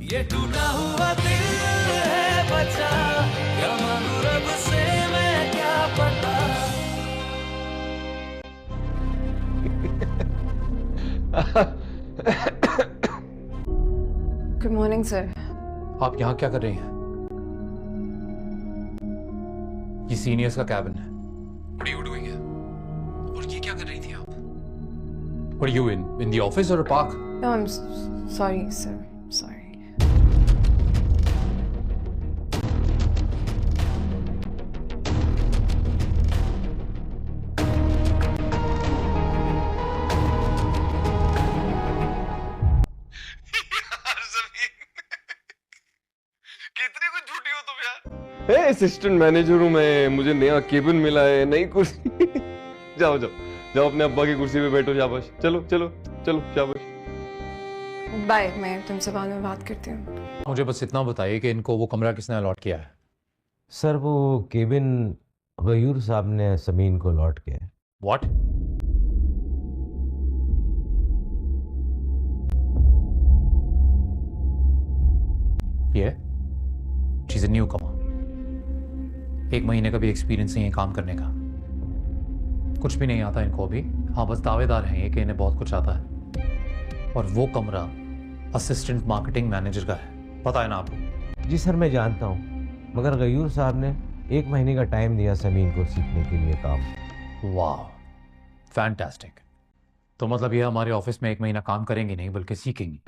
ये टूटा हुआ दिल है बचा, क्या मांगू रब से मैं क्या पता। Good morning sir. आप यहाँ क्या कर रही हैं? ये सीनियर्स का कैबिन है। What are you doing here? और ये क्या कर रही थी आप? What are you in the office or a park? No, I'm sorry, sir. Sorry. कितनी कुछ झूठी हो तुम यार। असिस्टेंट मैनेजर हूँ मैं, मुझे नया केबिन मिला है, नई कुर्सी। जाओ जाओ जाओ, अपने अब्बा की कुर्सी पे बैठो, शाबाश। चलो चलो चलो, शाबाश। बाय, मैं तुमसे बाद में बात करती हूँ। मुझे बस इतना बताइए कि इनको वो कमरा किसने अलॉट किया है? सर वो केबिन गयूर साहब ने समीन को अलॉट किया है। What? ये she's a newcomer. 1 महीने का भी एक्सपीरियंस नहीं है काम करने का, कुछ भी नहीं आता इनको अभी। हाँ, बस दावेदार हैं ये कि इन्हें बहुत कुछ आता है। और वो कमरा असिस्टेंट मार्केटिंग मैनेजर का है, पता है ना आपको? जी सर मैं जानता हूँ, मगर गयूर साहब ने 1 महीने का टाइम दिया समीन को सीखने के लिए काम। वाह, फैंटास्टिक। तो मतलब ये हमारे ऑफिस में 1 महीना काम करेंगे नहीं बल्कि सीखेंगी?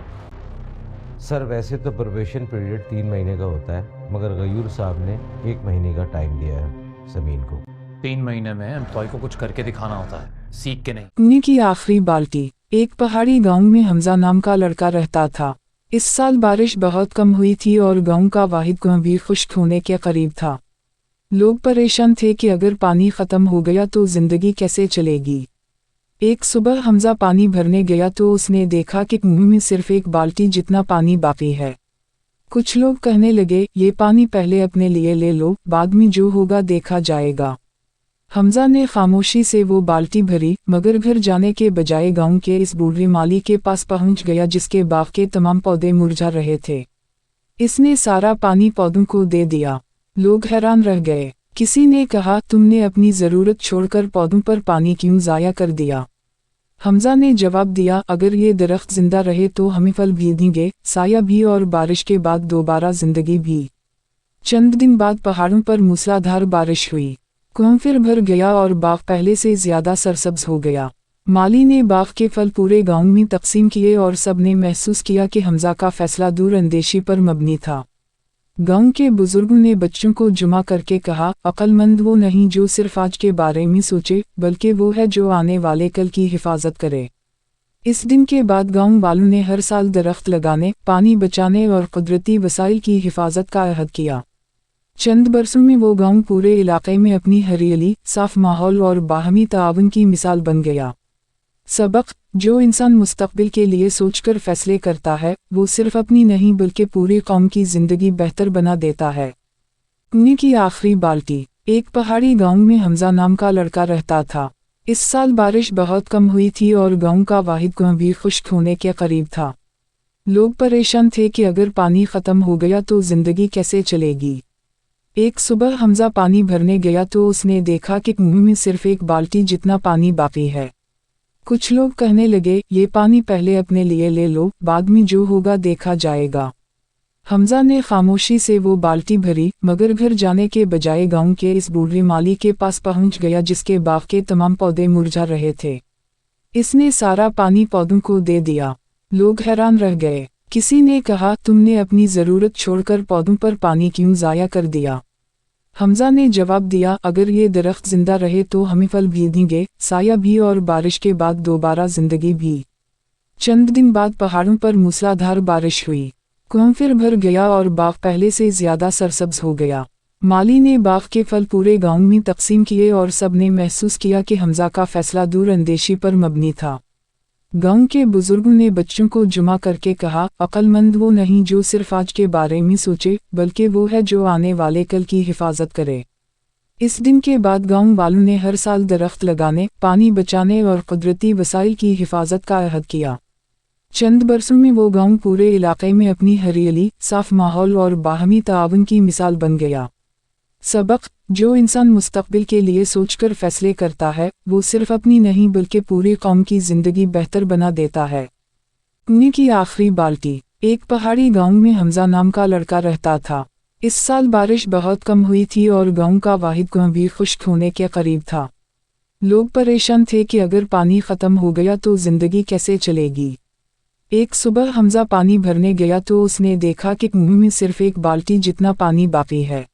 सर वैसे तो प्रोबेशन पीरियड 3 महीने का होता है, मगर गयूर साहब ने 1 महीने का टाइम दिया है समीन को। 3 महीने में एम्प्लॉय को कुछ करके दिखाना होता है, सीख के नहीं। पुणे की आखिरी बाल्टी। एक पहाड़ी गांव में हमजा नाम का लड़का रहता था। इस साल बारिश बहुत कम हुई थी और गांव का वाहिद कुआं भी खुश्क होने के करीब था। लोग परेशान थे कि अगर पानी खत्म हो गया तो जिंदगी कैसे चलेगी। एक सुबह हमजा पानी भरने गया तो उसने देखा कि कुएं में सिर्फ एक बाल्टी जितना पानी बाकी है। कुछ लोग कहने लगे, ये पानी पहले अपने लिए ले लो, बाद में जो होगा देखा जाएगा। हमजा ने खामोशी से वो बाल्टी भरी, मगर घर जाने के बजाय गांव के इस बूढ़े माली के पास पहुंच गया जिसके बाग के तमाम पौधे मुरझा रहे थे। इसने सारा पानी पौधों को दे दिया। लोग हैरान रह गए। किसी ने कहा, तुमने अपनी ज़रूरत छोड़कर पौधों पर पानी क्यों ज़ाया कर दिया? हमजा ने जवाब दिया, अगर ये दरख्त जिंदा रहे तो हमें फल भी देंगे, साया भी, और बारिश के बाद दोबारा जिंदगी भी। चंद दिन बाद पहाड़ों पर मूसलाधार बारिश हुई। कुआं फिर भर गया और बाग पहले से ज्यादा सरसब्ज हो गया। माली ने बाग के फल पूरे गांव में तकसीम किए और सब ने महसूस किया कि हमजा का फैसला दूर अंदेशी पर मबनी था। गांव के बुजुर्गों ने बच्चों को जुमा करके कहा, अक्लमंद वो नहीं जो सिर्फ आज के बारे में सोचे, बल्कि वो है जो आने वाले कल की हिफाजत करे। इस दिन के बाद गांव वालों ने हर साल दरख्त लगाने, पानी बचाने और कुदरती वसाइल की हिफाजत का अहद किया। चंद बरसों में वो गांव पूरे इलाके में अपनी हरियाली, साफ माहौल और बाहमी ताआवुन की मिसाल बन गया। सबक, जो इंसान मुस्तकबिल के लिए सोचकर फैसले करता है, वो सिर्फ अपनी नहीं बल्कि पूरी कौम की जिंदगी बेहतर बना देता है। पुणे की आखिरी बाल्टी। एक पहाड़ी गांव में हमजा नाम का लड़का रहता था। इस साल बारिश बहुत कम हुई थी और गांव का वाहिद कुआं भी खुश्क होने के करीब था। लोग परेशान थे कि अगर पानी खत्म हो गया तो जिंदगी कैसे चलेगी। एक सुबह हमजा पानी भरने गया तो उसने देखा कि कुएं में सिर्फ एक बाल्टी जितना पानी बाकी है। कुछ लोग कहने लगे, ये पानी पहले अपने लिए ले लो, बाद में जो होगा देखा जाएगा। हमजा ने खामोशी से वो बाल्टी भरी, मगर घर जाने के बजाय गांव के इस बूढ़े माली के पास पहुंच गया जिसके बाग के तमाम पौधे मुरझा रहे थे। इसने सारा पानी पौधों को दे दिया। लोग हैरान रह गए। किसी ने कहा, तुमने अपनी ज़रूरत छोड़कर पौधों पर पानी क्यों ज़ाया कर दिया? हमजा ने जवाब दिया, अगर ये दरख्त जिंदा रहे तो हमें फल भी देंगे, साया भी, और बारिश के बाद दोबारा जिंदगी भी। चंद दिन बाद पहाड़ों पर मूसलाधार बारिश हुई। कुआं फिर भर गया और बाग पहले से ज्यादा सरसब्ज हो गया। माली ने बाग के फल पूरे गांव में तकसीम किए और सब ने महसूस किया कि हमजा का फैसला दूर अंदेशी पर मबनी था। गांव के बुजुर्गों ने बच्चों को जुमा करके कहा, अक्लमंद वो नहीं जो सिर्फ आज के बारे में सोचे, बल्कि वो है जो आने वाले कल की हिफाजत करे। इस दिन के बाद गांव वालों ने हर साल दरख्त लगाने, पानी बचाने और कुदरती वसाइल की हिफाजत का अहद किया। चंद बरसों में वो गांव पूरे इलाके में अपनी हरियाली, साफ माहौल और बाहमी ताआवुन की मिसाल बन गया। सबक: जो इंसान मुस्तकबिल के लिए सोचकर फैसले करता है, वो सिर्फ अपनी नहीं बल्कि पूरी कौम की जिंदगी बेहतर बना देता है। पानी की आखिरी बाल्टी। एक पहाड़ी गांव में हमजा नाम का लड़का रहता था। इस साल बारिश बहुत कम हुई थी और गांव का वाहिद कुआं भी खुश्क होने के करीब था। लोग परेशान थे कि अगर पानी ख़त्म हो गया तो ज़िंदगी कैसे चलेगी। एक सुबह हमजा पानी भरने गया तो उसने देखा कि कुएं में सिर्फ एक बाल्टी जितना पानी बाकी है।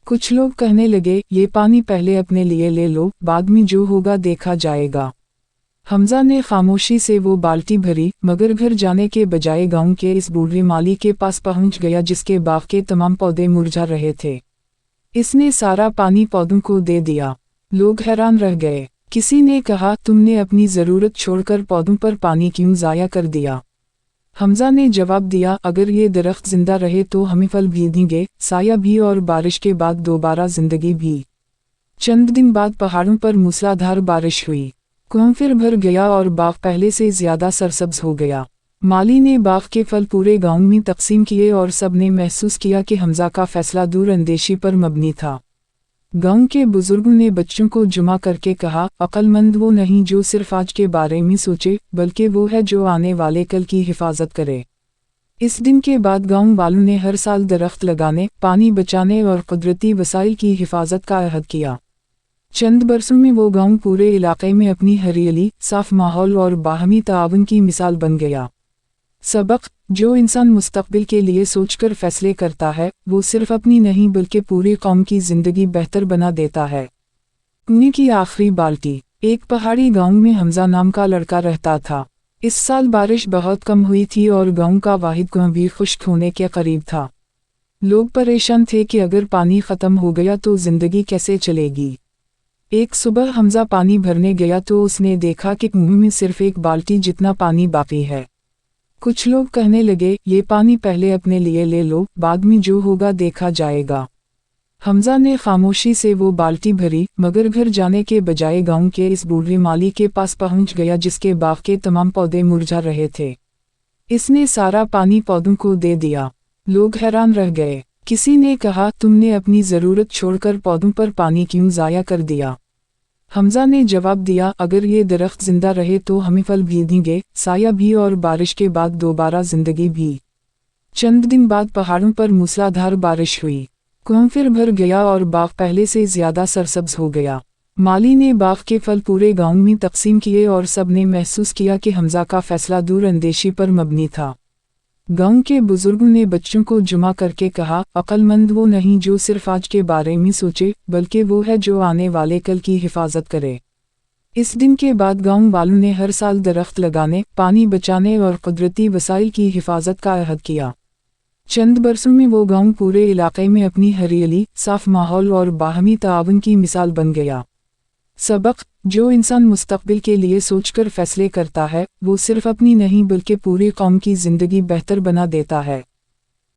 कुछ लोग कहने लगे, ये पानी पहले अपने लिए ले लो, बाद में जो होगा देखा जाएगा। हमजा ने खामोशी से वो बाल्टी भरी, मगर घर जाने के बजाय गांव के इस बूढ़े माली के पास पहुंच गया जिसके बाग के तमाम पौधे मुरझा रहे थे। इसने सारा पानी पौधों को दे दिया। लोग हैरान रह गए। किसी ने कहा, तुमने अपनी ज़रूरत छोड़कर पौधों पर पानी क्यों ज़ाया कर दिया? हमजा ने जवाब दिया, अगर ये दरख्त जिंदा रहे तो हमें फल भी देंगे, साया भी और बारिश के बाद दोबारा जिंदगी भी। चंद दिन बाद पहाड़ों पर मूसलाधार बारिश हुई। कुआं फिर भर गया और बाग पहले से ज्यादा सरसब्ज हो गया। माली ने बाग के फल पूरे गांव में तकसीम किए और सब ने महसूस किया कि हमजा का फैसला दूर अंदेशी पर मबनी था। गांव के बुजुर्गों ने बच्चों को जुमा करके कहा, अक्लमंद वो नहीं जो सिर्फ आज के बारे में सोचे, बल्कि वो है जो आने वाले कल की हिफाजत करे। इस दिन के बाद गांव वालों ने हर साल दरख्त लगाने, पानी बचाने और कुदरती वसाइल की हिफाजत का अहद किया। चंद बरसों में वो गांव पूरे इलाके में अपनी हरियाली, साफ माहौल और बाहमी ताआवुन की मिसाल बन गया। सबक: जो इंसान मुस्तकबिल के लिए सोचकर फैसले करता है, वो सिर्फ अपनी नहीं बल्कि पूरी कौम की जिंदगी बेहतर बना देता है। पानी की आखिरी बाल्टी। एक पहाड़ी गांव में हमजा नाम का लड़का रहता था। इस साल बारिश बहुत कम हुई थी और गांव का वाहिद कुआं भी खुश्क होने के करीब था। लोग परेशान थे कि अगर पानी ख़त्म हो गया तो जिंदगी कैसे चलेगी। एक सुबह हमजा पानी भरने गया तो उसने देखा कि कुएं में सिर्फ एक बाल्टी जितना पानी बाकी है। कुछ लोग कहने लगे, ये पानी पहले अपने लिए ले लो, बाद में जो होगा देखा जाएगा। हमजा ने खामोशी से वो बाल्टी भरी, मगर घर जाने के बजाय गांव के इस बूढ़े माली के पास पहुंच गया जिसके बाग के तमाम पौधे मुरझा रहे थे। इसने सारा पानी पौधों को दे दिया। लोग हैरान रह गए। किसी ने कहा, तुमने अपनी ज़रूरत छोड़कर पौधों पर पानी क्यों ज़ाया कर दिया? हमजा ने जवाब दिया, अगर ये दरख्त जिंदा रहे तो हमें फल भी देंगे, साया भी और बारिश के बाद दोबारा जिंदगी भी। चंद दिन बाद पहाड़ों पर मूसलाधार बारिश हुई। कुआं फिर भर गया और बाग पहले से ज्यादा सरसब्ज हो गया। माली ने बाग के फल पूरे गांव में तकसीम किए और सब ने महसूस किया कि हमजा का फैसला दूर अंदेशी पर मबनी था। गांव के बुजुर्गों ने बच्चों को जुमा करके कहा, अक्लमंद वो नहीं जो सिर्फ आज के बारे में सोचे, बल्कि वो है जो आने वाले कल की हिफाजत करे। इस दिन के बाद गांव वालों ने हर साल दरख्त लगाने, पानी बचाने और कुदरती वसाइल की हिफाजत का अहद किया। चंद बरसों में वो गांव पूरे इलाके में अपनी हरियाली, साफ माहौल और बाहमी ताआवुन की मिसाल बन गया। सबक: जो इंसान मुस्तकबिल के लिए सोचकर फैसले करता है, वो सिर्फ अपनी नहीं बल्कि पूरी कौम की जिंदगी बेहतर बना देता है।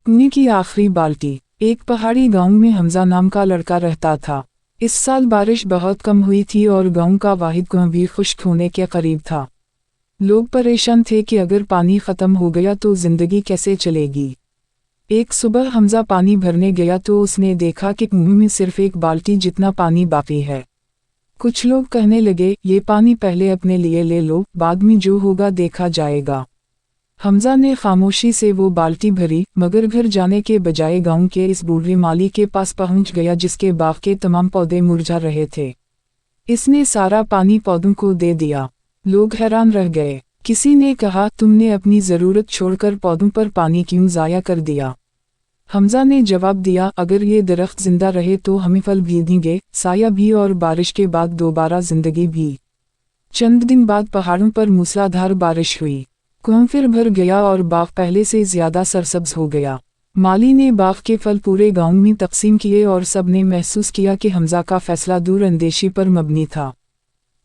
पानी की आखिरी बाल्टी। एक पहाड़ी गांव में हमजा नाम का लड़का रहता था। इस साल बारिश बहुत कम हुई थी और गांव का वाहिद कुआं भी खुश्क होने के करीब था। लोग परेशान थे कि अगर पानी ख़त्म हो गया तो जिंदगी कैसे चलेगी। एक सुबह हमजा पानी भरने गया तो उसने देखा कि कुएं में सिर्फ एक बाल्टी जितना पानी बाकी है। कुछ लोग कहने लगे, ये पानी पहले अपने लिए ले लो, बाद में जो होगा देखा जाएगा। हमजा ने खामोशी से वो बाल्टी भरी, मगर घर जाने के बजाय गांव के इस बूढ़े माली के पास पहुंच गया जिसके बाग के तमाम पौधे मुरझा रहे थे। इसने सारा पानी पौधों को दे दिया। लोग हैरान रह गए। किसी ने कहा, तुमने अपनी ज़रूरत छोड़कर पौधों पर पानी क्यों ज़ाया कर दिया? हमजा ने जवाब दिया, अगर ये दरख्त जिंदा रहे तो हमें फल भी देंगे, साया भी और बारिश के बाद दोबारा जिंदगी भी। चंद दिन बाद पहाड़ों पर मूसलाधार बारिश हुई। कुआं फिर भर गया और बाग पहले से ज्यादा सरसब्ज हो गया। माली ने बाग के फल पूरे गांव में तकसीम किए और सब ने महसूस किया कि हमजा का फैसला दूर अंदेशी पर मबनी था।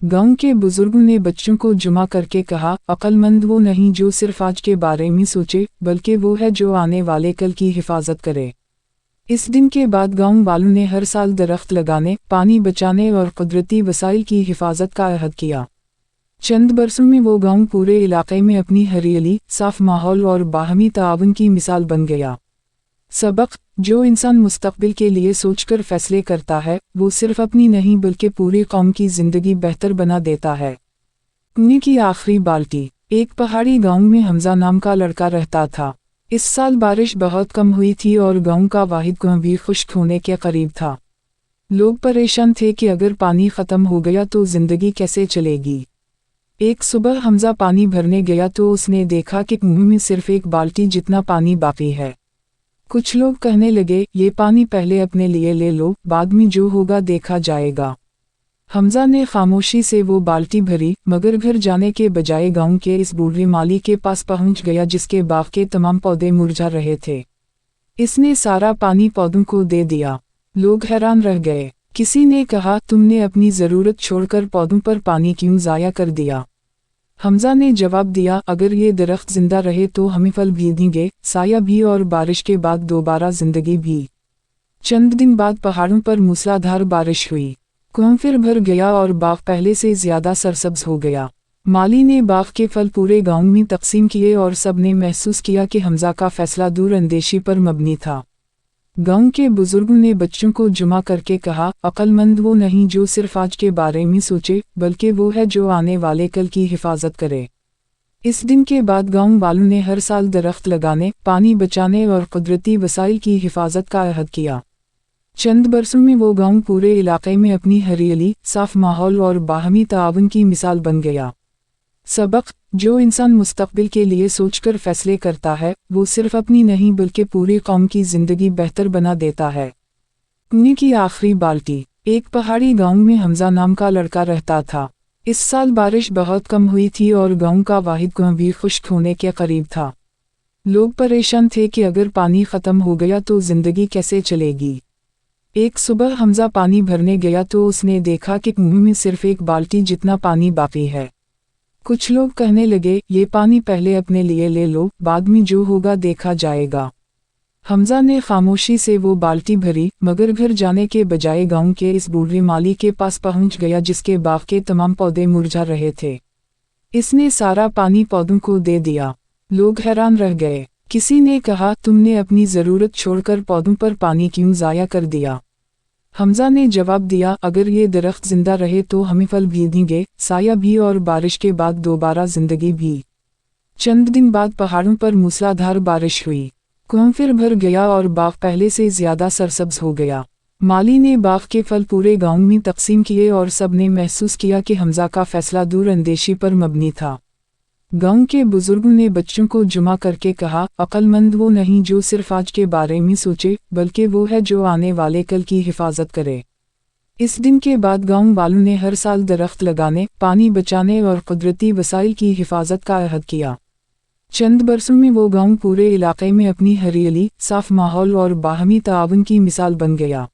गांव के बुजुर्गों ने बच्चों को जुमा करके कहा, अक्लमंद वो नहीं जो सिर्फ आज के बारे में सोचे, बल्कि वो है जो आने वाले कल की हिफाजत करे। इस दिन के बाद गांव वालों ने हर साल दरख्त लगाने, पानी बचाने और कुदरती वसाइल की हिफाजत का अहद किया। चंद बरसों में वो गांव पूरे इलाके में अपनी हरियाली, साफ माहौल और बाहमी ताआवन की मिसाल बन गया। सबक: जो इंसान मुस्तकबिल के लिए सोचकर फैसले करता है वो सिर्फ अपनी नहीं बल्कि पूरी कौम की जिंदगी बेहतर बना देता है। कुएं की आखिरी बाल्टी। एक पहाड़ी गांव में हमजा नाम का लड़का रहता था। इस साल बारिश बहुत कम हुई थी और गांव का वाहिद कुआं भी खुश्क होने के करीब था। लोग परेशान थे कि अगर पानी ख़त्म हो गया तो ज़िंदगी कैसे चलेगी। एक सुबह हमजा पानी भरने गया तो उसने देखा कि कुएं में सिर्फ एक बाल्टी जितना पानी बाकी है। कुछ लोग कहने लगे, ये पानी पहले अपने लिए ले लो, बाद में जो होगा देखा जाएगा। हमजा ने खामोशी से वो बाल्टी भरी, मगर घर जाने के बजाय गांव के इस बूढ़े माली के पास पहुंच गया जिसके बाग के तमाम पौधे मुरझा रहे थे। इसने सारा पानी पौधों को दे दिया। लोग हैरान रह गए। किसी ने कहा, तुमने अपनी ज़रूरत छोड़कर पौधों पर पानी क्यों ज़ाया कर दिया? हमजा ने जवाब दिया, अगर ये दरख्त जिंदा रहे तो हमें फल भी देंगे, साया भी और बारिश के बाद दोबारा जिंदगी भी। चंद दिन बाद पहाड़ों पर मूसलाधार बारिश हुई। कुआं फिर भर गया और बाग पहले से ज्यादा सरसब्ज हो गया। माली ने बाग के फल पूरे गांव में तकसीम किए और सब ने महसूस किया कि हमजा का फैसला दूर अंदेशी पर मबनी था। गांव के बुजुर्गों ने बच्चों को जुमा करके कहा, अक्लमंद वो नहीं जो सिर्फ आज के बारे में सोचे, बल्कि वो है जो आने वाले कल की हिफाजत करे। इस दिन के बाद गांव वालों ने हर साल दरख्त लगाने, पानी बचाने और कुदरती वसाइल की हिफाजत का अहद किया। चंद बरसों में वो गांव पूरे इलाके में अपनी हरियाली, साफ माहौल और बाहमी ताआवन की मिसाल बन गया। सबक: जो इंसान मुस्तकबिल के लिए सोचकर फैसले करता है वो सिर्फ अपनी नहीं बल्कि पूरी कौम की जिंदगी बेहतर बना देता है। कुएं की आखिरी बाल्टी। एक पहाड़ी गांव में हमजा नाम का लड़का रहता था। इस साल बारिश बहुत कम हुई थी और गांव का वाहिद कुआं भी खुश्क होने के करीब था। लोग परेशान थे कि अगर पानी ख़त्म हो गया तो जिंदगी कैसे चलेगी। एक सुबह हमजा पानी भरने गया तो उसने देखा कि कुएं में सिर्फ एक बाल्टी जितना पानी बाकी है। कुछ लोग कहने लगे, ये पानी पहले अपने लिए ले लो, बाद में जो होगा देखा जाएगा। हमजा ने खामोशी से वो बाल्टी भरी, मगर घर जाने के बजाय गांव के इस बूढ़े माली के पास पहुंच गया जिसके बाग के तमाम पौधे मुरझा रहे थे। इसने सारा पानी पौधों को दे दिया। लोग हैरान रह गए। किसी ने कहा, तुमने अपनी ज़रूरत छोड़कर पौधों पर पानी क्यों ज़ाया कर दिया? हमजा ने जवाब दिया, अगर ये दरख्त जिंदा रहे तो हमें फल भी देंगे, साया भी और बारिश के बाद दोबारा जिंदगी भी। चंद दिन बाद पहाड़ों पर मूसलाधार बारिश हुई। कुआं फिर भर गया और बाग पहले से ज्यादा सरसब्ज हो गया। माली ने बाग के फल पूरे गांव में तकसीम किए और सब ने महसूस किया कि हमजा का फैसला दूर अंदेशी पर मबनी था। गांव के बुजुर्गों ने बच्चों को जुमा करके कहा, अक्लमंद वो नहीं जो सिर्फ आज के बारे में सोचे, बल्कि वो है जो आने वाले कल की हिफाजत करे। इस दिन के बाद गांव वालों ने हर साल दरख्त लगाने, पानी बचाने और कुदरती वसाइल की हिफाजत का अहद किया। चंद बरसों में वो गांव पूरे इलाके में अपनी हरियाली, साफ माहौल और बाहमी ताआवन की मिसाल बन गया।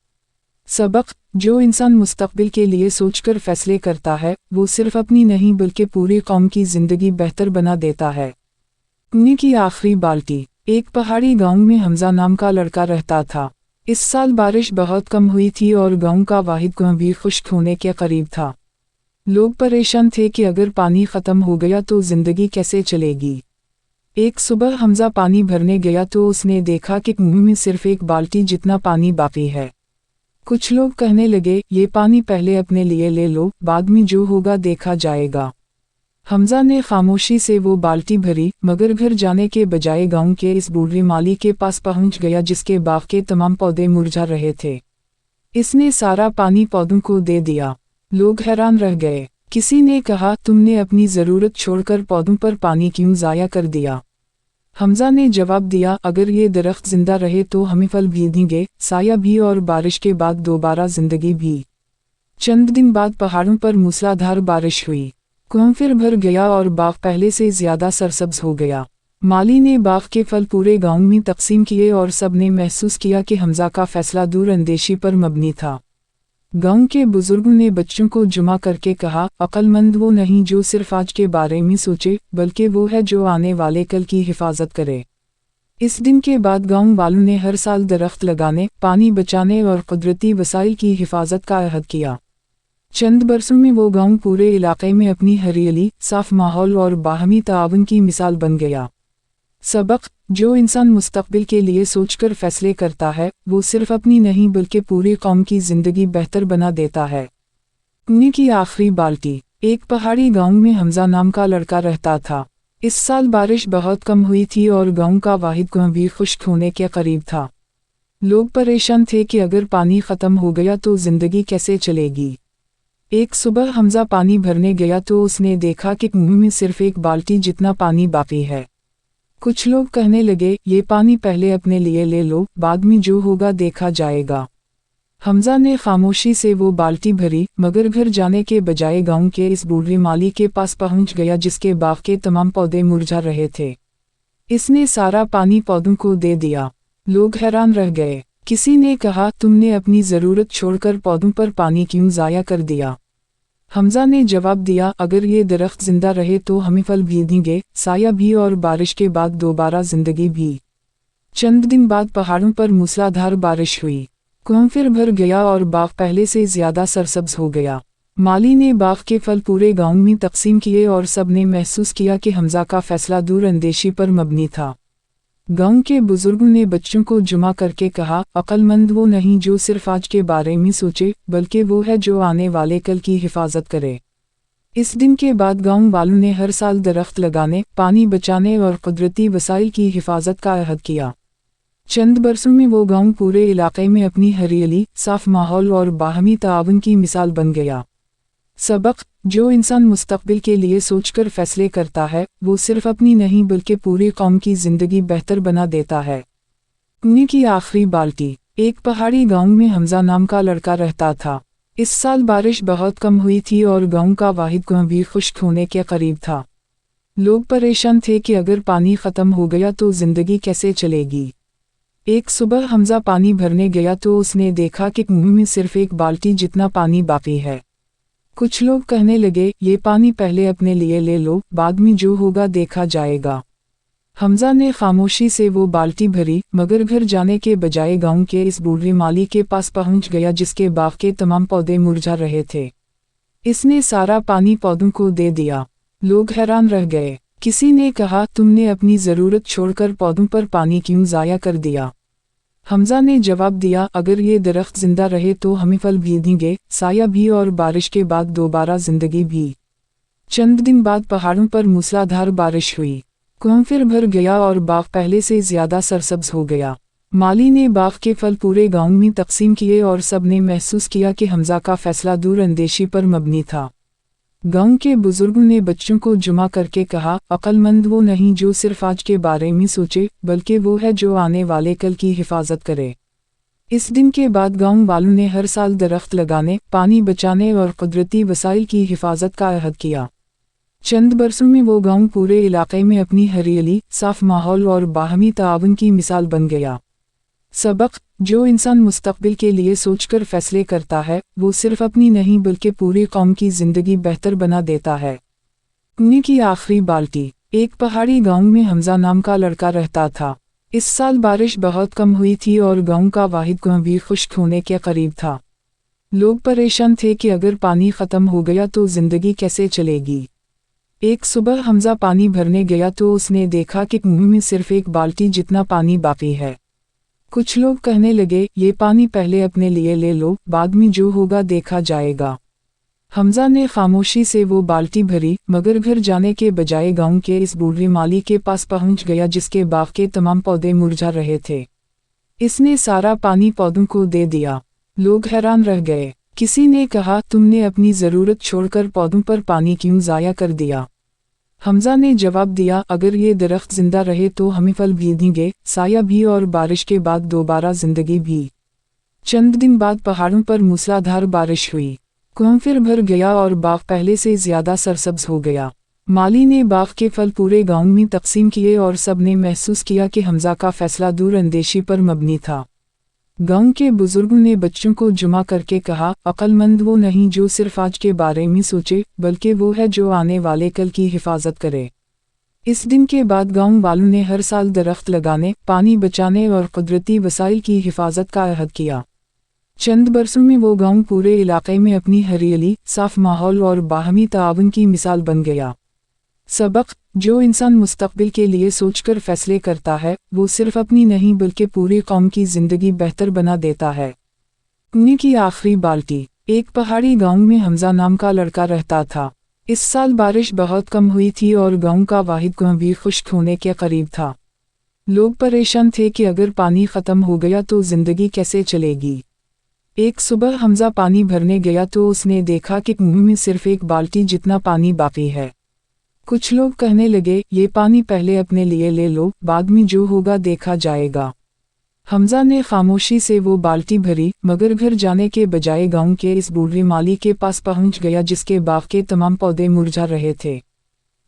सबक: जो इंसान मुस्तकबिल के लिए सोचकर फैसले करता है वो सिर्फ अपनी नहीं बल्कि पूरी कौम की जिंदगी बेहतर बना देता है। कुएं की आखिरी बाल्टी। एक पहाड़ी गांव में हमजा नाम का लड़का रहता था। इस साल बारिश बहुत कम हुई थी और गांव का वाहिद कुआं भी खुश्क होने के करीब था। लोग परेशान थे कि अगर पानी ख़त्म हो गया तो जिंदगी कैसे चलेगी। एक सुबह हमजा पानी भरने गया तो उसने देखा कि कुएं में सिर्फ एक बाल्टी जितना पानी बाकी है। कुछ लोग कहने लगे, ये पानी पहले अपने लिए ले लो, बाद में जो होगा देखा जाएगा। हमजा ने खामोशी से वो बाल्टी भरी, मगर घर जाने के बजाय गांव के इस बूढ़े माली के पास पहुंच गया जिसके बाग के तमाम पौधे मुरझा रहे थे। इसने सारा पानी पौधों को दे दिया। लोग हैरान रह गए। किसी ने कहा, तुमने अपनी ज़रूरत छोड़कर पौधों पर पानी क्यों ज़ाया कर दिया? हमजा ने जवाब दिया, अगर ये दरख्त जिंदा रहे तो हमें फल भी देंगे, साया भी और बारिश के बाद दोबारा जिंदगी भी। चंद दिन बाद पहाड़ों पर मूसलाधार बारिश हुई। कुआं फिर भर गया और बाग पहले से ज्यादा सरसब्ज हो गया। माली ने बाग के फल पूरे गांव में तकसीम किए और सब ने महसूस किया कि हमजा का फैसला दूर अंदेशी पर मबनी था। गांव के बुजुर्गों ने बच्चों को जुमा करके कहा, अक्लमंद वो नहीं जो सिर्फ आज के बारे में सोचे, बल्कि वो है जो आने वाले कल की हिफाजत करे। इस दिन के बाद गांव वालों ने हर साल दरख्त लगाने, पानी बचाने और कुदरती वसाइल की हिफाजत का अहद किया। चंद बरसों में वो गांव पूरे इलाके में अपनी हरियाली, साफ माहौल और बाहमी ताआवुन की मिसाल बन गया। सबक: जो इंसान मुस्तकबिल के लिए सोचकर फैसले करता है, वो सिर्फ अपनी नहीं बल्कि पूरी कौम की जिंदगी बेहतर बना देता है। पुणे की आखिरी बाल्टी। एक पहाड़ी गांव में हमजा नाम का लड़का रहता था। इस साल बारिश बहुत कम हुई थी और गांव का वाहिद कुआं भी खुश्क होने के करीब था। लोग परेशान थे कि अगर पानी ख़त्म हो गया तो जिंदगी कैसे चलेगी। एक सुबह हमजा पानी भरने गया तो उसने देखा कि कुएं में सिर्फ एक बाल्टी जितना पानी बाकी है। कुछ लोग कहने लगे, ये पानी पहले अपने लिए ले लो, बाद में जो होगा देखा जाएगा। हमजा ने खामोशी से वो बाल्टी भरी, मगर घर जाने के बजाय गांव के इस बूढ़े माली के पास पहुंच गया जिसके बाग के तमाम पौधे मुरझा रहे थे। इसने सारा पानी पौधों को दे दिया। लोग हैरान रह गए। किसी ने कहा, तुमने अपनी ज़रूरत छोड़कर पौधों पर पानी क्यों ज़ाया कर दिया? हमजा ने जवाब दिया, अगर ये दरख्त जिंदा रहे तो हमें फल भी देंगे, साया भी और बारिश के बाद दोबारा जिंदगी भी। चंद दिन बाद पहाड़ों पर मूसलाधार बारिश हुई। कुआं फिर भर गया और बाग पहले से ज्यादा सरसब्ज हो गया। माली ने बाग के फल पूरे गांव में तकसीम किए और सब ने महसूस किया कि हमजा का फैसला दूर अंदेशी पर मबनी था। गांव के बुजुर्गों ने बच्चों को जुमा करके कहा, अक्लमंद वो नहीं जो सिर्फ आज के बारे में सोचे, बल्कि वो है जो आने वाले कल की हिफाजत करे। इस दिन के बाद गांव वालों ने हर साल दरख्त लगाने, पानी बचाने और कुदरती वसाइल की हिफाजत का अहद किया। चंद बरसों में वो गांव पूरे इलाके में अपनी हरियाली, साफ माहौल और बाहमी ताआवुन की मिसाल बन गया। सबक: जो इंसान मुस्तकबिल के लिए सोचकर फैसले करता है, वो सिर्फ अपनी नहीं बल्कि पूरी कौम की जिंदगी बेहतर बना देता है। पुणे की आखिरी बाल्टी। एक पहाड़ी गांव में हमजा नाम का लड़का रहता था। इस साल बारिश बहुत कम हुई थी और गांव का वाहिद कुआं भी खुश्क होने के करीब था। लोग परेशान थे कि अगर पानी ख़त्म हो गया तो जिंदगी कैसे चलेगी। एक सुबह हमजा पानी भरने गया तो उसने देखा कि कुएं में सिर्फ एक बाल्टी जितना पानी बाकी है। कुछ लोग कहने लगे, ये पानी पहले अपने लिए ले लो, बाद में जो होगा देखा जाएगा। हमजा ने खामोशी से वो बाल्टी भरी, मगर घर जाने के बजाय गांव के इस बूढ़े माली के पास पहुंच गया जिसके बाग के तमाम पौधे मुरझा रहे थे। इसने सारा पानी पौधों को दे दिया। लोग हैरान रह गए। किसी ने कहा, तुमने अपनी ज़रूरत छोड़कर पौधों पर पानी क्यों ज़ाया कर दिया? हमजा ने जवाब दिया, अगर ये दरख्त जिंदा रहे तो हमें फल भी देंगे, साया भी और बारिश के बाद दोबारा जिंदगी भी। चंद दिन बाद पहाड़ों पर मूसलाधार बारिश हुई। कुआं फिर भर गया और बाग पहले से ज्यादा सरसब्ज हो गया। माली ने बाग के फल पूरे गांव में तकसीम किए और सब ने महसूस किया कि हमजा का फैसला दूर अंदेशी पर मबनी था। गांव के बुजुर्गों ने बच्चों को जुमा करके कहा, अक्लमंद वो नहीं जो सिर्फ आज के बारे में सोचे, बल्कि वो है जो आने वाले कल की हिफाजत करे। इस दिन के बाद गांव वालों ने हर साल दरख्त लगाने, पानी बचाने और कुदरती वसाइल की हिफाजत का अहद किया। चंद बरसों में वो गांव पूरे इलाके में अपनी हरियाली, साफ माहौल और बाहमी ताआवुन की मिसाल बन गया। सबक: जो इंसान मुस्तकबिल के लिए सोचकर फैसले करता है, वो सिर्फ अपनी नहीं बल्कि पूरी कौम की जिंदगी बेहतर बना देता है। पुणे की आखिरी बाल्टी। एक पहाड़ी गांव में हमजा नाम का लड़का रहता था। इस साल बारिश बहुत कम हुई थी और गांव का वाहिद कुआं भी खुश्क होने के करीब था। लोग परेशान थे कि अगर पानी ख़त्म हो गया तो जिंदगी कैसे चलेगी। एक सुबह हमजा पानी भरने गया तो उसने देखा कि कुएं में सिर्फ एक बाल्टी जितना पानी बाकी है। कुछ लोग कहने लगे, ये पानी पहले अपने लिए ले लो, बाद में जो होगा देखा जाएगा। हमजा ने खामोशी से वो बाल्टी भरी, मगर घर जाने के बजाय गांव के इस बूढ़े माली के पास पहुंच गया जिसके बाग के तमाम पौधे मुरझा रहे थे। इसने सारा पानी पौधों को दे दिया। लोग हैरान रह गए। किसी ने कहा, तुमने अपनी ज़रूरत छोड़कर पौधों पर पानी क्यों ज़ाया कर दिया? हमजा ने जवाब दिया, अगर ये दरख्त जिंदा रहे तो हमें फल भी देंगे, साया भी और बारिश के बाद दोबारा जिंदगी भी। चंद दिन बाद पहाड़ों पर मूसलाधार बारिश हुई। कुआं फिर भर गया और बाग पहले से ज्यादा सरसब्ज हो गया। माली ने बाग के फल पूरे गांव में तकसीम किए और सब ने महसूस किया कि हमजा का फैसला दूर अंदेशी पर मबनी था। गांव के बुजुर्गों ने बच्चों को जुमा करके कहा, अक्लमंद वो नहीं जो सिर्फ आज के बारे में सोचे, बल्कि वो है जो आने वाले कल की हिफाजत करे। इस दिन के बाद गांव वालों ने हर साल दरख्त लगाने, पानी बचाने और कुदरती वसाइल की हिफाजत का अहद किया। चंद बरसों में वो गांव पूरे इलाके में अपनी हरियाली, साफ माहौल और बाहमी ताआवन की मिसाल बन गया। सबक: जो इंसान मुस्तकबिल के लिए सोचकर फैसले करता है वो सिर्फ अपनी नहीं बल्कि पूरी कौम की जिंदगी बेहतर बना देता है। पुणे की आखिरी बाल्टी। एक पहाड़ी गांव में हमजा नाम का लड़का रहता था। इस साल बारिश बहुत कम हुई थी और गांव का वाहिद कुआं भी खुश्क होने के करीब था। लोग परेशान थे कि अगर पानी ख़त्म हो गया तो ज़िंदगी कैसे चलेगी। एक सुबह हमजा पानी भरने गया तो उसने देखा कि कुएं में सिर्फ एक बाल्टी जितना पानी बाकी है। कुछ लोग कहने लगे, ये पानी पहले अपने लिए ले लो, बाद में जो होगा देखा जाएगा। हमजा ने खामोशी से वो बाल्टी भरी, मगर घर जाने के बजाय गांव के इस बूढ़े माली के पास पहुंच गया जिसके बाग के तमाम पौधे मुरझा रहे थे।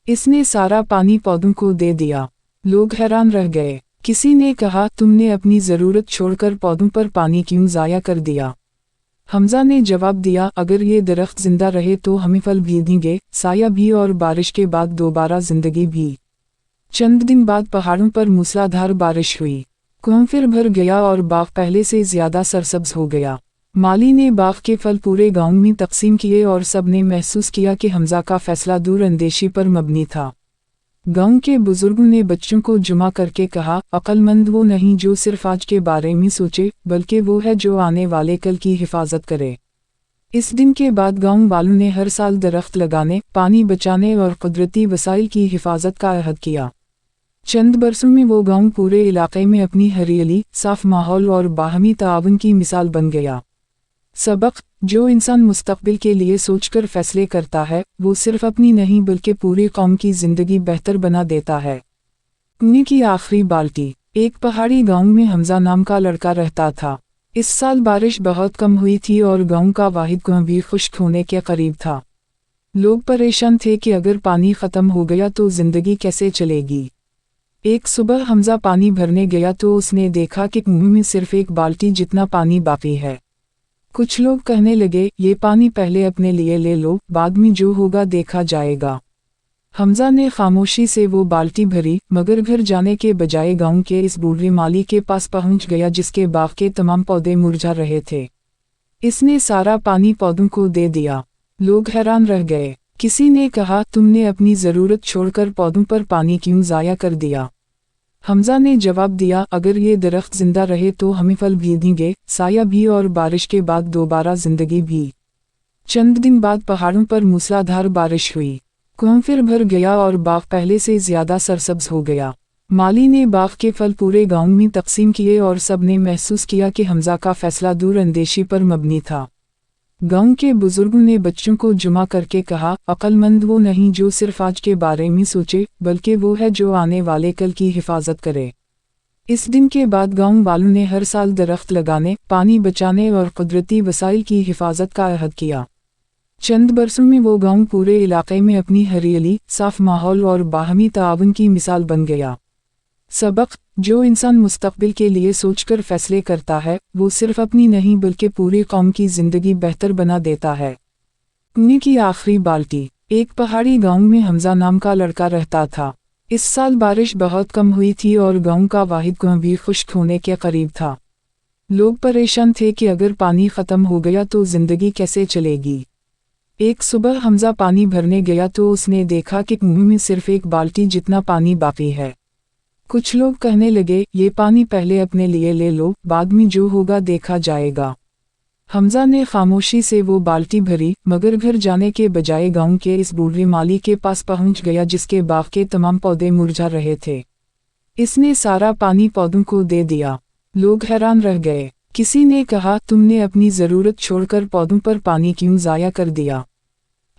इसने सारा पानी पौधों को दे दिया। लोग हैरान रह गए। किसी ने कहा, तुमने अपनी ज़रूरत छोड़कर पौधों पर पानी क्यों ज़ाया कर दिया? हमजा ने जवाब दिया, अगर ये दरख्त जिंदा रहे तो हमें फल भी देंगे, साया भी और बारिश के बाद दोबारा जिंदगी भी। चंद दिन बाद पहाड़ों पर मूसलाधार बारिश हुई। कुआं फिर भर गया और बाग पहले से ज्यादा सरसब्ज हो गया। माली ने बाग के फल पूरे गांव में तकसीम किए और सब ने महसूस किया कि हमजा का फैसला दूर अंदेशी पर मबनी था। गांव के बुजुर्गों ने बच्चों को जुमा करके कहा, अक्लमंद वो नहीं जो सिर्फ आज के बारे में सोचे, बल्कि वो है जो आने वाले कल की हिफाजत करे। इस दिन के बाद गांव वालों ने हर साल दरख्त लगाने, पानी बचाने और कुदरती वसाइल की हिफाजत का अहद किया। चंद बरसों में वो गांव पूरे इलाके में अपनी हरियाली, साफ माहौल और बाहमी ताआवन की मिसाल बन गया। सबक: जो इंसान मुस्तकबिल के लिए सोचकर फैसले करता है वो सिर्फ अपनी नहीं बल्कि पूरी कौम की जिंदगी बेहतर बना देता है। पुणे की आखिरी बाल्टी। एक पहाड़ी गांव में हमजा नाम का लड़का रहता था। इस साल बारिश बहुत कम हुई थी और गांव का वाहिद कुआं भी खुश्क होने के करीब था। लोग परेशान थे कि अगर पानी ख़त्म हो गया तो जिंदगी कैसे चलेगी। एक सुबह हमजा पानी भरने गया तो उसने देखा कि कुएं में सिर्फ एक बाल्टी जितना पानी बाकी है। कुछ लोग कहने लगे, ये पानी पहले अपने लिए ले लो, बाद में जो होगा देखा जाएगा। हमजा ने खामोशी से वो बाल्टी भरी, मगर घर जाने के बजाय गांव के इस बूढ़े माली के पास पहुंच गया जिसके बाग के तमाम पौधे मुरझा रहे थे। इसने सारा पानी पौधों को दे दिया। लोग हैरान रह गए। किसी ने कहा, तुमने अपनी ज़रूरत छोड़कर पौधों पर पानी क्यों ज़ाया कर दिया? हमजा ने जवाब दिया, अगर ये दरख्त जिंदा रहे तो हमें फल भी देंगे, साया भी और बारिश के बाद दोबारा जिंदगी भी। चंद दिन बाद पहाड़ों पर मूसलाधार बारिश हुई। कुआं फिर भर गया और बाग पहले से ज्यादा सरसब्ज हो गया। माली ने बाग के फल पूरे गांव में तकसीम किए और सब ने महसूस किया कि हमजा का फैसला दूर अंदेशी पर मबनी था। गांव के बुजुर्गों ने बच्चों को जुमा करके कहा, अक्लमंद वो नहीं जो सिर्फ आज के बारे में सोचे, बल्कि वो है जो आने वाले कल की हिफाजत करे। इस दिन के बाद गांव वालों ने हर साल दरख्त लगाने, पानी बचाने और कुदरती वसाइल की हिफाजत का अहद किया। चंद बरसों में वो गांव पूरे इलाके में अपनी हरियाली, साफ माहौल और बाहमी ताआवन की मिसाल बन गया। सबक: जो इंसान मुस्तकबिल के लिए सोचकर फैसले करता है वो सिर्फ अपनी नहीं बल्कि पूरी कौम की जिंदगी बेहतर बना देता है। पुणे की आखिरी बाल्टी। एक पहाड़ी गांव में हमजा नाम का लड़का रहता था। इस साल बारिश बहुत कम हुई थी और गांव का वाहिद कुआं भी खुश्क होने के करीब था। लोग परेशान थे कि अगर पानी ख़त्म हो गया तो जिंदगी कैसे चलेगी। एक सुबह हमजा पानी भरने गया तो उसने देखा कि कुएं में सिर्फ एक बाल्टी जितना पानी बाकी है। कुछ लोग कहने लगे, ये पानी पहले अपने लिए ले लो, बाद में जो होगा देखा जाएगा। हमजा ने खामोशी से वो बाल्टी भरी, मगर घर जाने के बजाय गांव के इस बूढ़े माली के पास पहुंच गया जिसके बाग के तमाम पौधे मुरझा रहे थे। इसने सारा पानी पौधों को दे दिया। लोग हैरान रह गए। किसी ने कहा, तुमने अपनी ज़रूरत छोड़कर पौधों पर पानी क्यों ज़ाया कर दिया?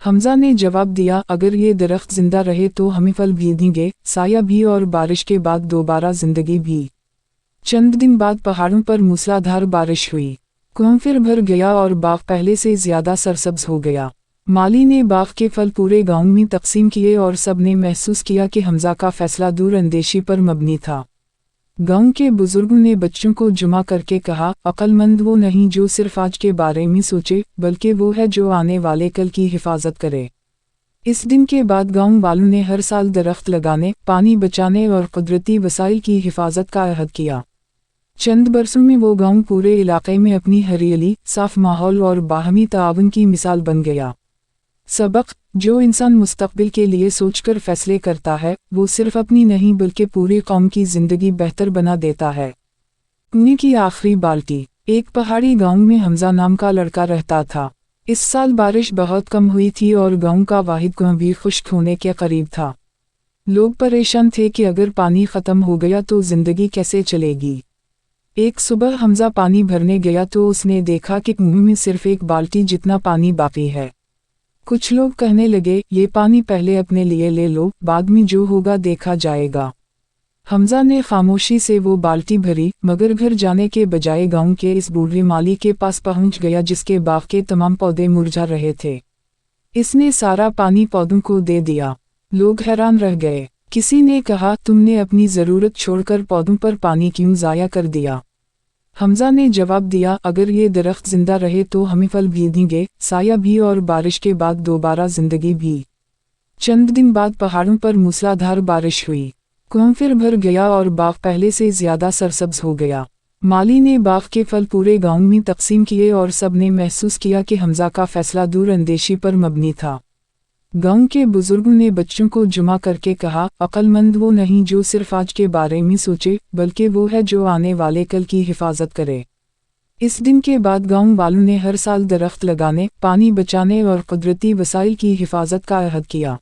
हमजा ने जवाब दिया, अगर ये दरख्त जिंदा रहे तो हमें फल भी देंगे, साया भी और बारिश के बाद दोबारा जिंदगी भी। चंद दिन बाद पहाड़ों पर मूसलाधार बारिश हुई। कुआं फिर भर गया और बाग पहले से ज्यादा सरसब्ज हो गया। माली ने बाग के फल पूरे गांव में तकसीम किए और सब ने महसूस किया कि हमजा का फैसला दूर अंदेशी पर मबनी था। गांव के बुजुर्गों ने बच्चों को जुमा करके कहा, अक्लमंद वो नहीं जो सिर्फ आज के बारे में सोचे, बल्कि वो है जो आने वाले कल की हिफाजत करे। इस दिन के बाद गांव वालों ने हर साल दरख्त लगाने, पानी बचाने और कुदरती वसाइल की हिफाजत का अहद किया। चंद बरसों में वो गांव पूरे इलाके में अपनी हरियाली, साफ माहौल और बाहमी ताआवुन की मिसाल बन गया। सबक: जो इंसान मुस्तकबिल के लिए सोचकर फैसले करता है, वो सिर्फ अपनी नहीं बल्कि पूरी कौम की जिंदगी बेहतर बना देता है। पानी की आखिरी बाल्टी। एक पहाड़ी गांव में हमजा नाम का लड़का रहता था। इस साल बारिश बहुत कम हुई थी और गांव का वाहिद कुआं भी खुश्क होने के करीब था। लोग परेशान थे कि अगर पानी ख़त्म हो गया तो ज़िंदगी कैसे चलेगी। एक सुबह हमजा पानी भरने गया तो उसने देखा कि कुएं में सिर्फ एक बाल्टी जितना पानी बाकी है। कुछ लोग कहने लगे, ये पानी पहले अपने लिए ले लो, बाद में जो होगा देखा जाएगा। हमजा ने खामोशी से वो बाल्टी भरी, मगर घर जाने के बजाय गांव के इस बूढ़े माली के पास पहुंच गया जिसके बाग के तमाम पौधे मुरझा रहे थे। इसने सारा पानी पौधों को दे दिया। लोग हैरान रह गए। किसी ने कहा, तुमने अपनी ज़रूरत छोड़कर पौधों पर पानी क्यों ज़ाया कर दिया? हमजा ने जवाब दिया, अगर ये दरख्त जिंदा रहे तो हमें फल भी देंगे, साया भी और बारिश के बाद दोबारा जिंदगी भी। चंद दिन बाद पहाड़ों पर मूसलाधार बारिश हुई। कुआं फिर भर गया और बाग पहले से ज्यादा सरसब्ज हो गया। माली ने बाग के फल पूरे गांव में तकसीम किए और सब ने महसूस किया कि हमजा का फैसला दूर अंदेशी पर मबनी था। गांव के बुजुर्गों ने बच्चों को जुमा करके कहा, अक्लमंद वो नहीं जो सिर्फ आज के बारे में सोचे, बल्कि वो है जो आने वाले कल की हिफाजत करे। इस दिन के बाद गांव वालों ने हर साल दरख्त लगाने, पानी बचाने और कुदरती वसाइल की हिफाजत का अहद किया।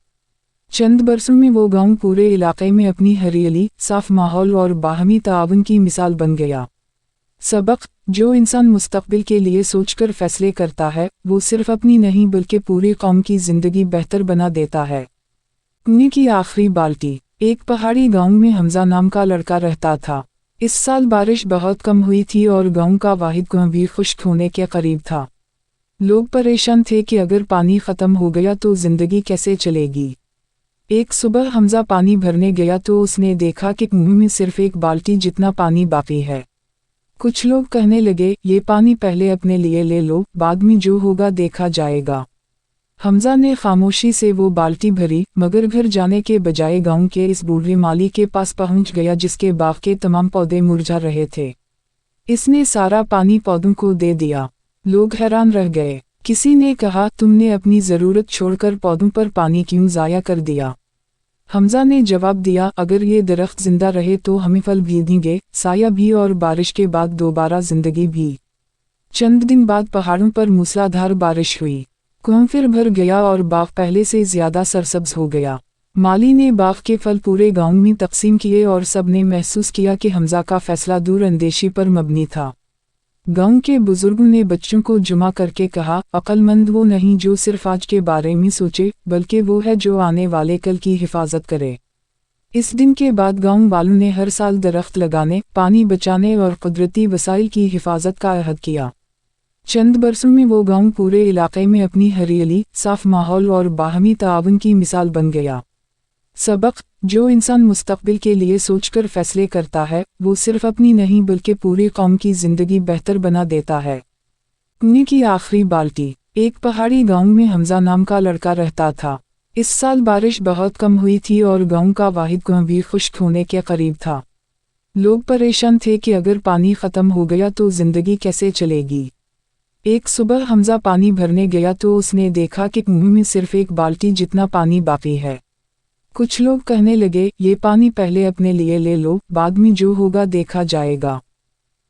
चंद बरसों में वो गांव पूरे इलाके में अपनी हरियाली, साफ माहौल और बाहमी ताआवुन की मिसाल बन गया। सबक: जो इंसान मुस्तकबिल के लिए सोचकर फैसले करता है, वो सिर्फ अपनी नहीं बल्कि पूरी कौम की जिंदगी बेहतर बना देता है। पानी की आखिरी बाल्टी। एक पहाड़ी गांव में हमजा नाम का लड़का रहता था। इस साल बारिश बहुत कम हुई थी और गांव का वाहिद कुआं भी खुश्क होने के करीब था। लोग परेशान थे कि अगर पानी ख़त्म हो गया तो जिंदगी कैसे चलेगी। एक सुबह हमजा पानी भरने गया तो उसने देखा कि कुएं में सिर्फ एक बाल्टी जितना पानी बाकी है। कुछ लोग कहने लगे, ये पानी पहले अपने लिए ले लो, बाद में जो होगा देखा जाएगा। हमजा ने खामोशी से वो बाल्टी भरी, मगर घर जाने के बजाय गांव के इस बूढ़े माली के पास पहुंच गया जिसके बाग के तमाम पौधे मुरझा रहे थे। इसने सारा पानी पौधों को दे दिया। लोग हैरान रह गए। किसी ने कहा, तुमने अपनी ज़रूरत छोड़कर पौधों पर पानी क्यों ज़ाया कर दिया? हमजा ने जवाब दिया, अगर ये दरख्त जिंदा रहे तो हमें फल भी देंगे, साया भी और बारिश के बाद दोबारा जिंदगी भी। चंद दिन बाद पहाड़ों पर मूसलाधार बारिश हुई। कुआं फिर भर गया और बाग पहले से ज्यादा सरसब्ज हो गया। माली ने बाग के फल पूरे गांव में तकसीम किए और सब ने महसूस किया कि हमजा का फैसला दूर अंदेशी पर मबनी था। गांव के बुजुर्गों ने बच्चों को जुमा करके कहा, अक्लमंद वो नहीं जो सिर्फ आज के बारे में सोचे, बल्कि वो है जो आने वाले कल की हिफाजत करे। इस दिन के बाद गांव वालों ने हर साल दरख्त लगाने, पानी बचाने और कुदरती वसाइल की हिफाजत का अहद किया। चंद बरसों में वो गांव पूरे इलाके में अपनी हरियाली, साफ माहौल और बाहमी ताआवुन की मिसाल बन गया। सबक: जो इंसान मुस्तकबिल के लिए सोचकर फैसले करता है, वो सिर्फ अपनी नहीं बल्कि पूरी कौम की जिंदगी बेहतर बना देता है। पानी की आखिरी बाल्टी। एक पहाड़ी गांव में हमजा नाम का लड़का रहता था। इस साल बारिश बहुत कम हुई थी और गांव का वाहिद कुआं भी खुश्क होने के करीब था। लोग परेशान थे कि अगर पानी ख़त्म हो गया तो जिंदगी कैसे चलेगी। एक सुबह हमजा पानी भरने गया तो उसने देखा कि कुएं में सिर्फ एक बाल्टी जितना पानी बाकी है। कुछ लोग कहने लगे, ये पानी पहले अपने लिए ले लो, बाद में जो होगा देखा जाएगा।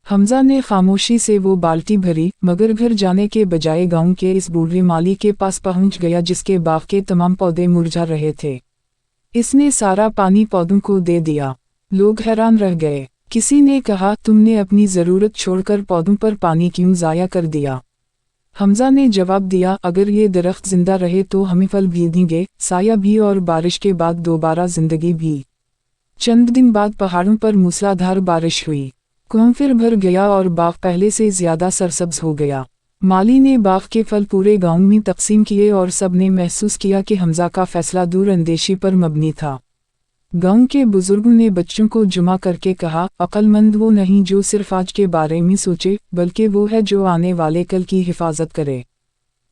हमजा ने खामोशी से वो बाल्टी भरी, मगर घर जाने के बजाय गांव के इस बूढ़े माली के पास पहुंच गया जिसके बाग के तमाम पौधे मुरझा रहे थे। इसने सारा पानी पौधों को दे दिया। लोग हैरान रह गए। किसी ने कहा, तुमने अपनी ज़रूरत छोड़कर पौधों पर पानी क्यों ज़ाया कर दिया? हमजा ने जवाब दिया, अगर ये दरख्त जिंदा रहे तो हमें फल भी देंगे, साया भी और बारिश के बाद दोबारा जिंदगी भी। चंद दिन बाद पहाड़ों पर मूसलाधार बारिश हुई। कुआं फिर भर गया और बाग पहले से ज्यादा सरसब्ज हो गया। माली ने बाग के फल पूरे गांव में तकसीम किए और सब ने महसूस किया कि हमजा का फैसला दूर अंदेशी पर मबनी था। गांव के बुजुर्गों ने बच्चों को जुमा करके कहा, अक्लमंद वो नहीं जो सिर्फ आज के बारे में सोचे, बल्कि वो है जो आने वाले कल की हिफाजत करे।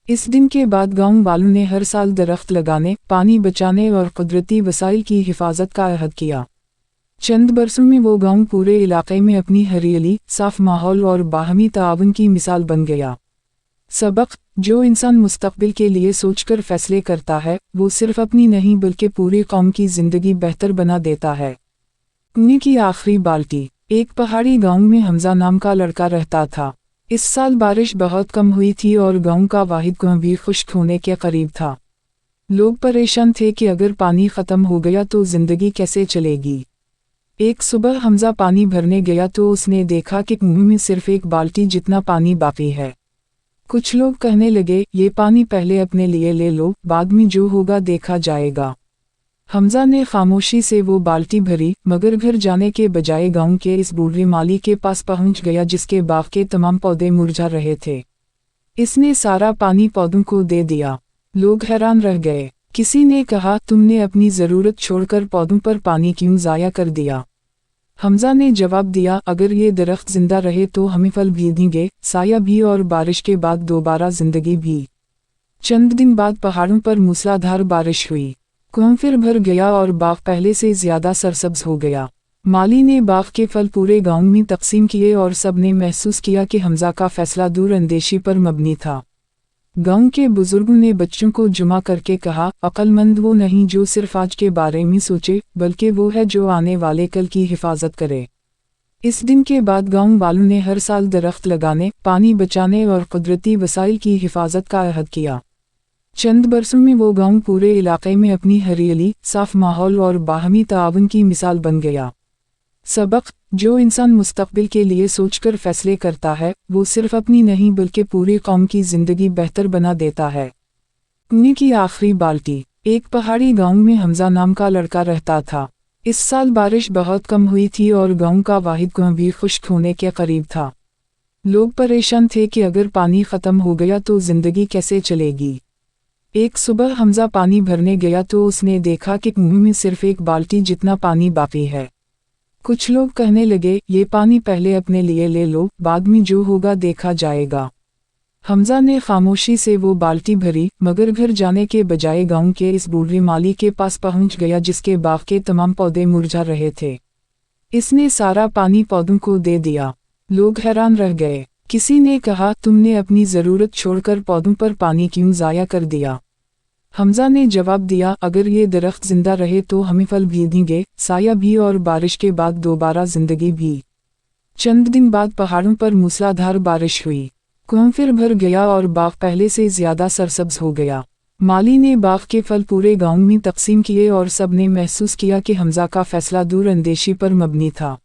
इस दिन के बाद गांव वालों ने हर साल दरख्त लगाने, पानी बचाने और कुदरती वसाइल की हिफाजत का अहद किया। चंद बरसों में वो गांव पूरे इलाके में अपनी हरियाली, साफ माहौल और बाहमी ताआवुन की मिसाल बन गया। सबक: जो इंसान मुस्तकबिल के लिए सोचकर फैसले करता है, वो सिर्फ अपनी नहीं बल्कि पूरी कौम की जिंदगी बेहतर बना देता है। पानी की आखिरी बाल्टी। एक पहाड़ी गांव में हमजा नाम का लड़का रहता था। इस साल बारिश बहुत कम हुई थी और गांव का वाहिद कुआं भी खुश्क होने के करीब था। लोग परेशान थे कि अगर पानी ख़त्म हो गया तो ज़िंदगी कैसे चलेगी। एक सुबह हमजा पानी भरने गया तो उसने देखा कि कुएं में सिर्फ एक बाल्टी जितना पानी बाकी है। कुछ लोग कहने लगे, ये पानी पहले अपने लिए ले लो, बाद में जो होगा देखा जाएगा। हमजा ने खामोशी से वो बाल्टी भरी, मगर घर जाने के बजाय गांव के इस बूढ़े माली के पास पहुंच गया जिसके बाग के तमाम पौधे मुरझा रहे थे। इसने सारा पानी पौधों को दे दिया। लोग हैरान रह गए। किसी ने कहा, तुमने अपनी ज़रूरत छोड़कर पौधों पर पानी क्यों ज़ाया कर दिया? हमजा ने जवाब दिया, अगर ये दरख्त जिंदा रहे तो हमें फल भी देंगे, साया भी और बारिश के बाद दोबारा जिंदगी भी। चंद दिन बाद पहाड़ों पर मूसलाधार बारिश हुई। कुआं फिर भर गया और बाग पहले से ज्यादा सरसब्ज हो गया। माली ने बाग के फल पूरे गांव में तकसीम किए और सब ने महसूस किया कि हमजा का फैसला दूर अंदेशी पर मबनी था। गांव के बुजुर्गों ने बच्चों को जुमा करके कहा, अक्लमंद वो नहीं जो सिर्फ आज के बारे में सोचे, बल्कि वो है जो आने वाले कल की हिफाजत करे। इस दिन के बाद गांव वालों ने हर साल दरख्त लगाने, पानी बचाने और कुदरती वसाइल की हिफाजत का अहद किया। चंद बरसों में वो गांव पूरे इलाके में अपनी हरियाली, साफ माहौल और बाहमी ताआवुन की मिसाल बन गया। सबक: जो इंसान मुस्तकबिल के लिए सोचकर फैसले करता है, वो सिर्फ अपनी नहीं बल्कि पूरी कौम की जिंदगी बेहतर बना देता है। पानी की आखिरी बाल्टी। एक पहाड़ी गांव में हमजा नाम का लड़का रहता था। इस साल बारिश बहुत कम हुई थी और गांव का वाहिद कुआं भी खुश्क होने के करीब था। लोग परेशान थे कि अगर पानी ख़त्म हो गया तो जिंदगी कैसे चलेगी। एक सुबह हमजा पानी भरने गया तो उसने देखा कि कुएं में सिर्फ एक बाल्टी जितना पानी बाकी है। कुछ लोग कहने लगे, ये पानी पहले अपने लिए ले लो, बाद में जो होगा देखा जाएगा। हमजा ने खामोशी से वो बाल्टी भरी, मगर घर जाने के बजाय गांव के इस बूढ़े माली के पास पहुंच गया जिसके बाग के तमाम पौधे मुरझा रहे थे। इसने सारा पानी पौधों को दे दिया। लोग हैरान रह गए। किसी ने कहा, तुमने अपनी ज़रूरत छोड़कर पौधों पर पानी क्यों ज़ाया कर दिया? हमजा ने जवाब दिया, अगर ये दरख्त जिंदा रहे तो हमें फल भी देंगे, साया भी और बारिश के बाद दोबारा जिंदगी भी। चंद दिन बाद पहाड़ों पर मूसलाधार बारिश हुई। कुआं फिर भर गया और बाग पहले से ज्यादा सरसब्ज हो गया। माली ने बाग के फल पूरे गांव में तकसीम किए और सब ने महसूस किया कि हमजा का फैसला दूर अंदेशी पर मबनी था।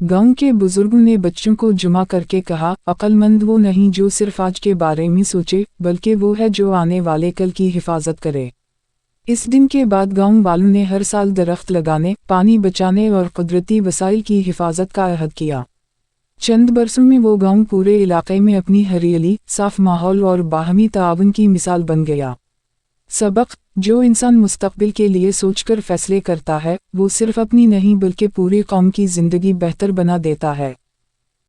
गांव के बुजुर्गों ने बच्चों को जुमा करके कहा, अक्लमंद वो नहीं जो सिर्फ आज के बारे में सोचे, बल्कि वो है जो आने वाले कल की हिफाजत करे। इस दिन के बाद गांव वालों ने हर साल दरख्त लगाने, पानी बचाने और कुदरती वसाइल की हिफाजत का अहद किया। चंद बरसों में वो गांव पूरे इलाके में अपनी हरियाली, साफ माहौल और बाहमी ताआवुन की मिसाल बन गया। सबक: जो इंसान मुस्तकबिल के लिए सोचकर फैसले करता है, वो सिर्फ अपनी नहीं बल्कि पूरी कौम की जिंदगी बेहतर बना देता है।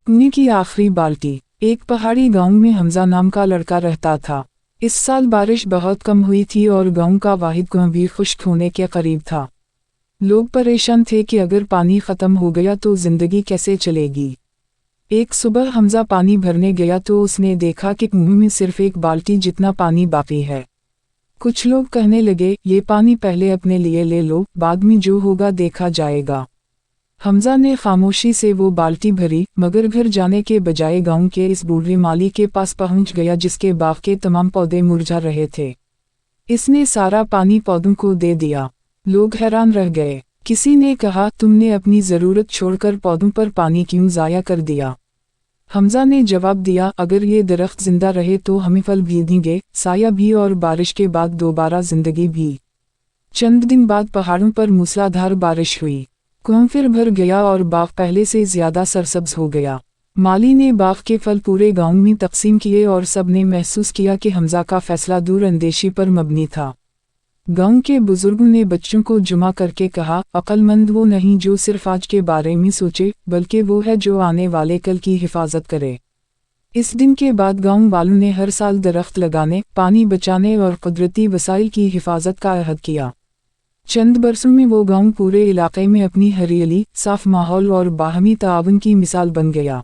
पानी की आखिरी बाल्टी। एक पहाड़ी गांव में हमजा नाम का लड़का रहता था। इस साल बारिश बहुत कम हुई थी और गांव का वाहिद कुआं भी खुश्क होने के करीब था। लोग परेशान थे कि अगर पानी ख़त्म हो गया तो जिंदगी कैसे चलेगी। एक सुबह हमजा पानी भरने गया तो उसने देखा कि कुएं में सिर्फ एक बाल्टी जितना पानी बाकी है। कुछ लोग कहने लगे, ये पानी पहले अपने लिए ले लो, बाद में जो होगा देखा जाएगा। हमजा ने खामोशी से वो बाल्टी भरी, मगर घर जाने के बजाय गांव के इस बूढ़े माली के पास पहुंच गया जिसके बाग के तमाम पौधे मुरझा रहे थे। इसने सारा पानी पौधों को दे दिया। लोग हैरान रह गए। किसी ने कहा, तुमने अपनी ज़रूरत छोड़कर पौधों पर पानी क्यों ज़ाया कर दिया? हमजा ने जवाब दिया, अगर ये दरख्त जिंदा रहे तो हमें फल भी देंगे, साया भी और बारिश के बाद दोबारा जिंदगी भी। चंद दिन बाद पहाड़ों पर मूसलाधार बारिश हुई। कुआं फिर भर गया और बाग पहले से ज्यादा सरसब्ज हो गया। माली ने बाग के फल पूरे गांव में तकसीम किए और सब ने महसूस किया कि हमजा का फैसला दूर अंदेशी पर मबनी था। गांव के बुजुर्गों ने बच्चों को जुमा करके कहा, अक्लमंद वो नहीं जो सिर्फ आज के बारे में सोचे, बल्कि वो है जो आने वाले कल की हिफाजत करे। इस दिन के बाद गांव वालों ने हर साल दरख्त लगाने, पानी बचाने और कुदरती वसाइल की हिफाजत का अहद किया। चंद बरसों में वो गांव पूरे इलाके में अपनी हरियाली, साफ माहौल और बाहमी ताआवन की मिसाल बन गया।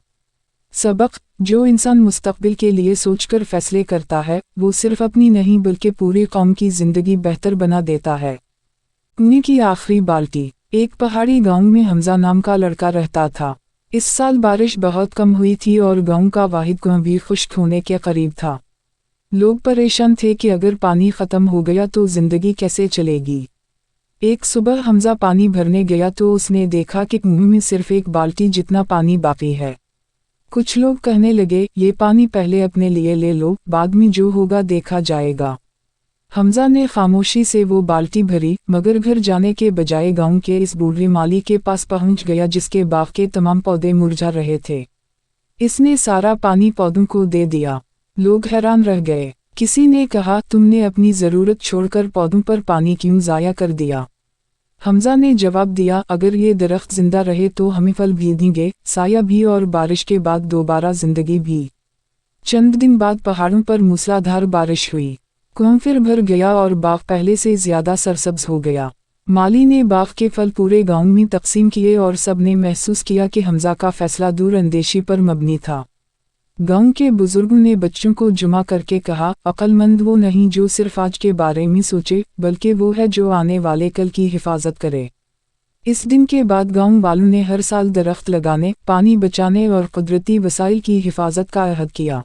सबक: जो इंसान मुस्तकबिल के लिए सोचकर फैसले करता है, वो सिर्फ अपनी नहीं बल्कि पूरी कौम की जिंदगी बेहतर बना देता है। पानी की आखिरी बाल्टी। एक पहाड़ी गांव में हमजा नाम का लड़का रहता था। इस साल बारिश बहुत कम हुई थी और गांव का वाहिद कुआं भी खुश्क होने के करीब था। लोग परेशान थे कि अगर पानी ख़त्म हो गया तो ज़िंदगी कैसे चलेगी। एक सुबह हमजा पानी भरने गया तो उसने देखा कि कुएं में सिर्फ एक बाल्टी जितना पानी बाकी है। कुछ लोग कहने लगे, ये पानी पहले अपने लिए ले लो, बाद में जो होगा देखा जाएगा। हमजा ने खामोशी से वो बाल्टी भरी, मगर घर जाने के बजाय गांव के इस बूढ़े माली के पास पहुंच गया जिसके बाग के तमाम पौधे मुरझा रहे थे। इसने सारा पानी पौधों को दे दिया। लोग हैरान रह गए। किसी ने कहा, तुमने अपनी ज़रूरत छोड़कर पौधों पर पानी क्यों ज़ाया कर दिया? हमजा ने जवाब दिया, अगर ये दरख्त जिंदा रहे तो हमें फल भी देंगे, साया भी और बारिश के बाद दोबारा जिंदगी भी। चंद दिन बाद पहाड़ों पर मूसलाधार बारिश हुई। कुआं फिर भर गया और बाग पहले से ज्यादा सरसब्ज हो गया। माली ने बाग के फल पूरे गांव में तकसीम किए और सब ने महसूस किया कि हमजा का फैसला दूर अंदेशी पर मबनी था। गांव के बुजुर्गों ने बच्चों को जुमा करके कहा, अक्लमंद वो नहीं जो सिर्फ आज के बारे में सोचे, बल्कि वो है जो आने वाले कल की हिफाजत करे। इस दिन के बाद गांव वालों ने हर साल दरख्त लगाने, पानी बचाने और कुदरती वसाइल की हिफाजत का अहद किया।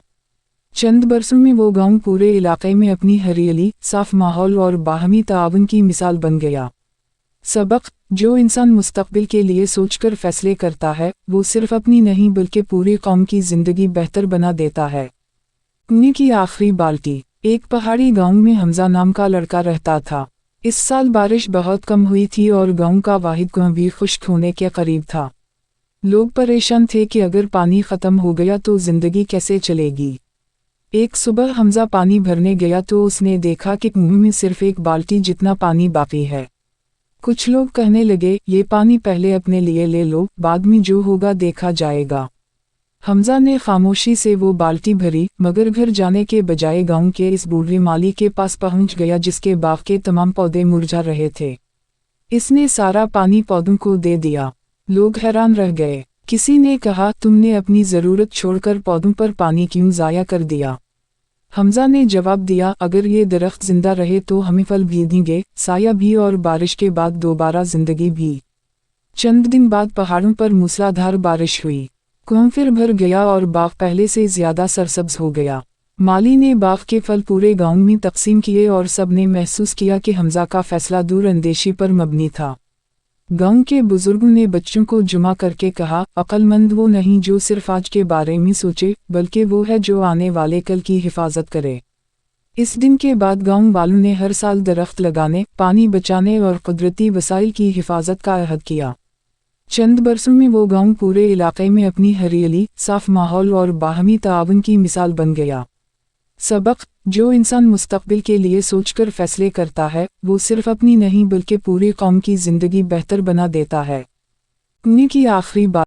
चंद बरसों में वो गांव पूरे इलाके में अपनी हरियाली, साफ माहौल और बाहमी ताआवन की मिसाल बन गया। सबक: जो इंसान मुस्तकबिल के लिए सोचकर फैसले करता है, वो सिर्फ अपनी नहीं बल्कि पूरी कौम की जिंदगी बेहतर बना देता है। पानी की आखिरी बाल्टी। एक पहाड़ी गांव में हमजा नाम का लड़का रहता था। इस साल बारिश बहुत कम हुई थी और गांव का वाहिद कुआं भी खुश्क होने के करीब था। लोग परेशान थे कि अगर पानी ख़त्म हो गया तो जिंदगी कैसे चलेगी। एक सुबह हमजा पानी भरने गया तो उसने देखा कि कुएं में सिर्फ एक बाल्टी जितना पानी बाकी है। कुछ लोग कहने लगे, ये पानी पहले अपने लिए ले लो, बाद में जो होगा देखा जाएगा। हमजा ने खामोशी से वो बाल्टी भरी, मगर घर जाने के बजाय गांव के इस बूढ़े माली के पास पहुंच गया जिसके बाग के तमाम पौधे मुरझा रहे थे। इसने सारा पानी पौधों को दे दिया। लोग हैरान रह गए। किसी ने कहा, तुमने अपनी ज़रूरत छोड़कर पौधों पर पानी क्यों ज़ाया कर दिया? हमजा ने जवाब दिया, अगर ये दरख्त जिंदा रहे तो हमें फल भी देंगे, साया भी और बारिश के बाद दोबारा जिंदगी भी। चंद दिन बाद पहाड़ों पर मूसलाधार बारिश हुई। कुआं फिर भर गया और बाग पहले से ज्यादा सरसब्ज हो गया। माली ने बाग के फल पूरे गांव में तकसीम किए और सब ने महसूस किया कि हमजा का फैसला दूर अंदेशी पर मबनी था। गांव के बुजुर्गों ने बच्चों को जुमा करके कहा, अक्लमंद वो नहीं जो सिर्फ आज के बारे में सोचे, बल्कि वो है जो आने वाले कल की हिफाजत करे। इस दिन के बाद गांव वालों ने हर साल दरख्त लगाने, पानी बचाने और कुदरती वसाइल की हिफाजत का अहद किया। चंद बरसों में वो गांव पूरे इलाके में अपनी हरियाली, साफ माहौल और बाहमी ताआवन की मिसाल बन गया। सबक: जो इंसान मुस्तकबिल के लिए सोचकर फैसले करता है, वो सिर्फ अपनी नहीं बल्कि पूरी कौम की जिंदगी बेहतर बना देता है। पानी की आखिरी बात।